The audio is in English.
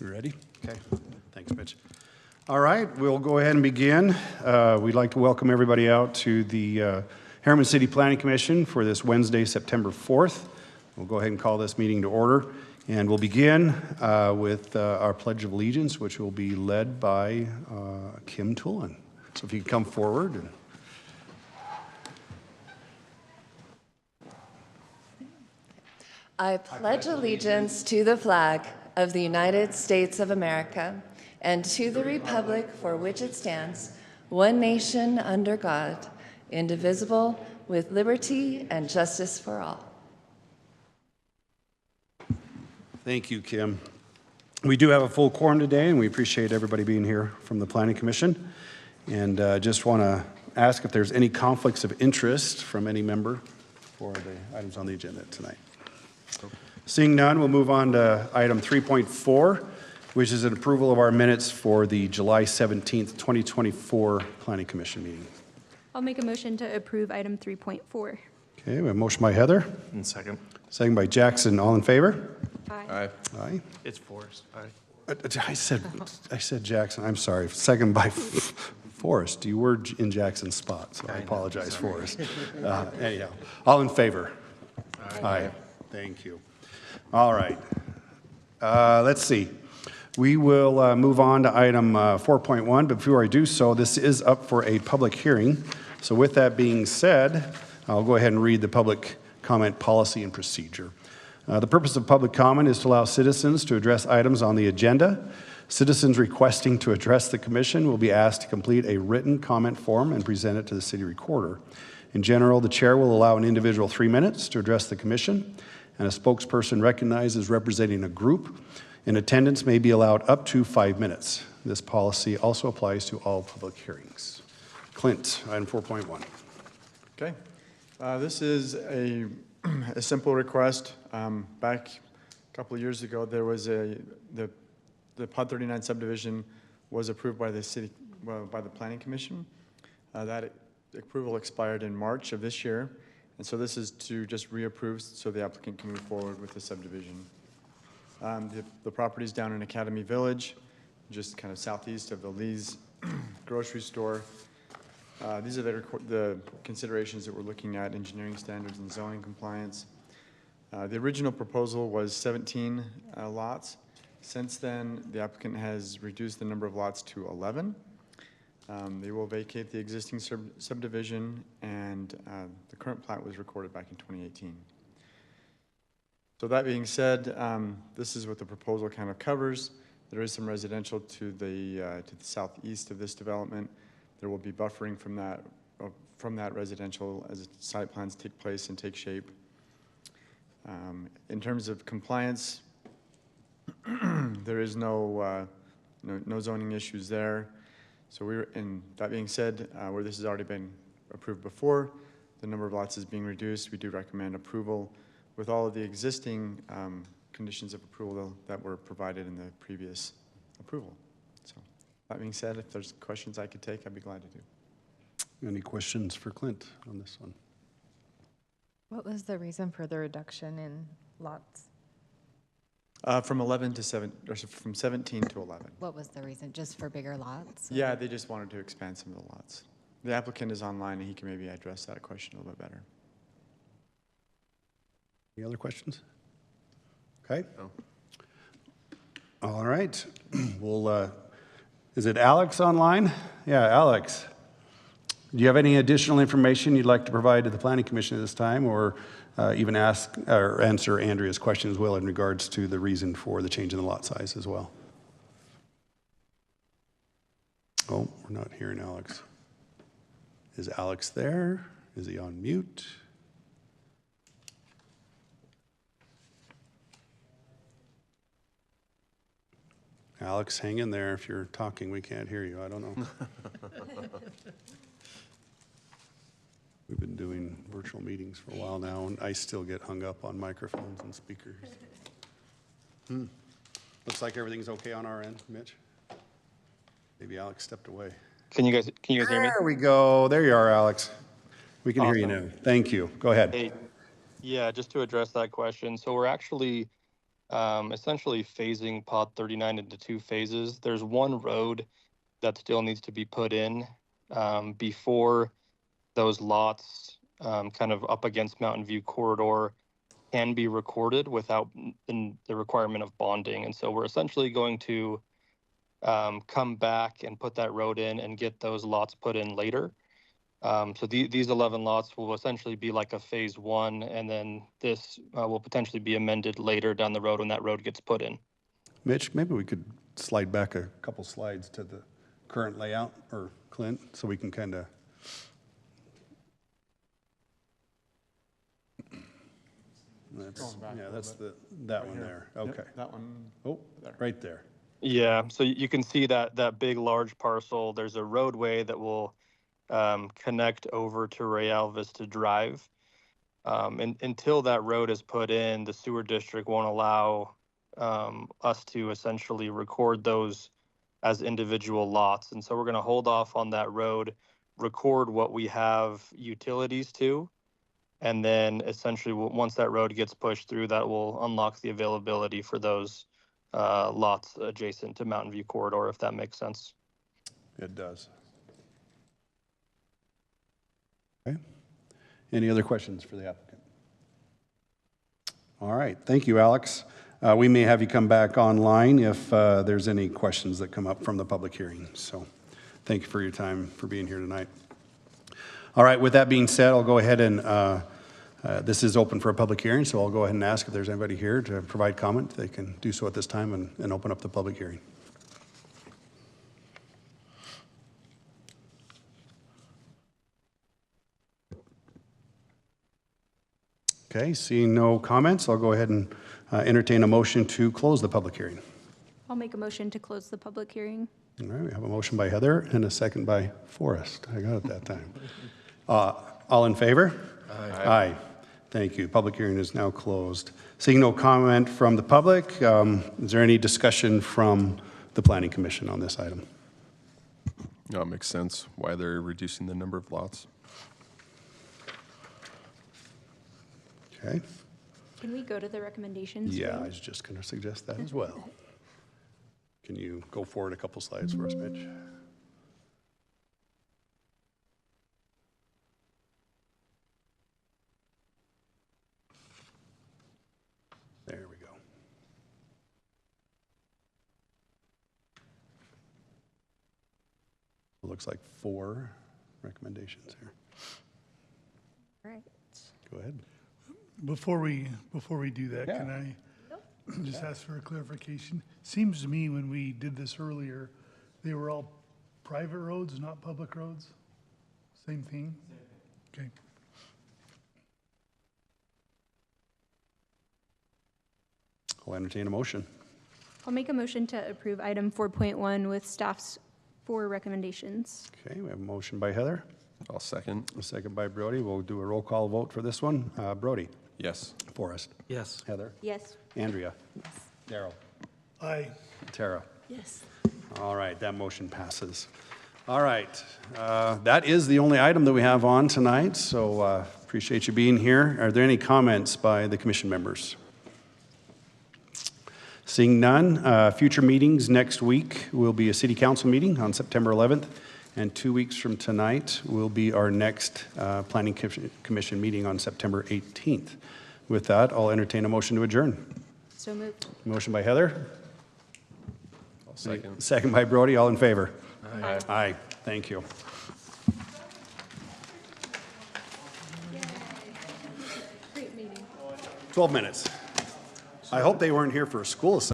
You ready? Okay. Thanks, Mitch. All right, we'll go ahead and begin. We'd like to welcome everybody out to the Herriman City Planning Commission for this Wednesday, September 4th. We'll go ahead and call this meeting to order. And we'll begin with our Pledge of Allegiance, which will be led by Kim Tulin. So if you can come forward. I pledge allegiance to the flag of the United States of America and to the republic for which it stands, one nation under God, indivisible, with liberty and justice for all. Thank you, Kim. We do have a full quorum today, and we appreciate everybody being here from the Planning Commission. And just want to ask if there's any conflicts of interest from any member for the items on the agenda tonight. Seeing none, we'll move on to item 3.4, which is an approval of our minutes for the July 17th, 2024 Planning Commission meeting. I'll make a motion to approve item 3.4. Okay, we have a motion by Heather. And second. Second by Jackson. All in favor? Aye. Aye. It's Forrest. Aye. I said Jackson. I'm sorry. Second by Forrest. You were in Jackson's spot, so I apologize, Forrest. Anyhow, all in favor? Aye. Thank you. All right. Let's see. We will move on to item 4.1, but before I do so, this is up for a public hearing. So with that being said, I'll go ahead and read the public comment policy and procedure. The purpose of public comment is to allow citizens to address items on the agenda. Citizens requesting to address the commission will be asked to complete a written comment form and present it to the city recorder. In general, the chair will allow an individual 3 minutes to address the commission, and a spokesperson recognized as representing a group in attendance may be allowed up to 5 minutes. This policy also applies to all public hearings. Clint, item 4.1. Okay. This is a simple request. Back a couple of years ago, there was the Pod 39 subdivision was approved by the city, by the Planning Commission. That approval expired in March of this year, and so this is to just reapprove so the applicant can move forward with the subdivision. The property's down in Academy Village, just kind of southeast of the Lee's grocery store. These are the considerations that we're looking at: engineering standards and zoning compliance. The original proposal was 17 lots. Since then, the applicant has reduced the number of lots to 11. They will vacate the existing subdivision, and the current plat was recorded back in 2018. So that being said, this is what the proposal kind of covers. There is some residential to the southeast of this development. There will be buffering from that residential as site plans take place and take shape. In terms of compliance, there is no zoning issues there. So and that being said, where this has already been approved before, the number of lots is being reduced. We do recommend approval with all of the existing conditions of approval that were provided in the previous approval. So that being said, if there's questions I could take, I'd be glad to do. Any questions for Clint on this one? What was the reason for the reduction in lots? From 11 to 7, or from 17 to 11. What was the reason? Just for bigger lots? Yeah, they just wanted to expand some of the lots. The applicant is online, and he can maybe address that question a little bit better. Any other questions? Okay. No. All right. Well, is it Alex online? Yeah, Alex. Do you have any additional information you'd like to provide to the Planning Commission at this time, or even ask or answer Andrea's question as well in regards to the reason for the change in the lot size as well? Oh, we're not hearing Alex. Is Alex there? Is he on mute? Alex, hang in there. If you're talking, we can't hear you. I don't know. We've been doing virtual meetings for a while now, and I still get hung up on microphones and speakers. Looks like everything's okay on our end, Mitch. Maybe Alex stepped away. Can you guys hear me? There we go. There you are, Alex. We can hear you now. Thank you. Go ahead. Hey, yeah, just to address that question. So we're actually essentially phasing Pod 39 into 2 phases. There's one road that still needs to be put in before those lots kind of up against Mountain View corridor can be recorded without the requirement of bonding. And so we're essentially going to come back and put that road in and get those lots put in later. So these 11 lots will essentially be like a phase 1, and then this will potentially be amended later down the road when that road gets put in. Mitch, maybe we could slide back a couple slides to the current layout, or Clint, so we can kind of. Going back a Yeah, little that's bit. that Right one here. there. Yep, Okay. that one. Oh, There. right there. Yeah, so you can see that big, large parcel. There's a roadway that will connect over to Real Vista Drive. And until that road is put in, the sewer district won't allow us to essentially record those as individual lots. And so we're going to hold off on that road, record what we have utilities to, and then essentially once that road gets pushed through, that will unlock the availability for those lots adjacent to Mountain View corridor, if that makes sense. It does. Okay. Any other questions for the applicant? All right, thank you, Alex. We may have you come back online if there's any questions that come up from the public hearing. So thank you for your time, for being here tonight. All right, with that being said, I'll go ahead and, this is open for a public hearing, so I'll go ahead and ask if there's anybody here to provide comment. They can do so at this time and open up the public hearing. Okay, seeing no comments, I'll go ahead and entertain a motion to close the public hearing. I'll make a motion to close the public hearing. All right, we have a motion by Heather and a second by Forrest. I got it that time. All in favor? Aye. Aye. Thank you. Public hearing is now closed. Seeing no comment from the public, is there any discussion from the Planning Commission on this item? No, it makes sense why they're reducing the number of lots. Okay. Can we go to the recommendations? Yeah, I Wayne? was just going to suggest that as well. Can you go forward a couple slides for us, Mitch? There we go. It looks like 4 recommendations here. Right. Go ahead. Before we do that, Yeah. can I just ask for a clarification? Seems to me when we did this earlier, they were all private roads, not public roads? Same thing? Okay. I'll entertain a motion. I'll make a motion to approve item 4.1 with staff's 4 recommendations. Okay, we have a motion by Heather, I'll second. a second by Brody. We'll do a roll call vote for this one. Brody? Yes. Forrest? Yes. Heather? Yes. Andrea? Daryl? Aye. Tara? Yes. All right, that motion passes. All right, that is the only item that we have on tonight, so appreciate you being here. Are there any comments by the commission members? Seeing none, future meetings next week will be a city council meeting on September 11th, and 2 weeks from tonight will be our next planning commission meeting on September 18th. With that, I'll entertain a motion to adjourn. So moved. Motion by Heather, I'll second. second by Brody, all in favor? Aye. Aye, thank you. Great meeting. 12 minutes. I hope they weren't here for a school assignment.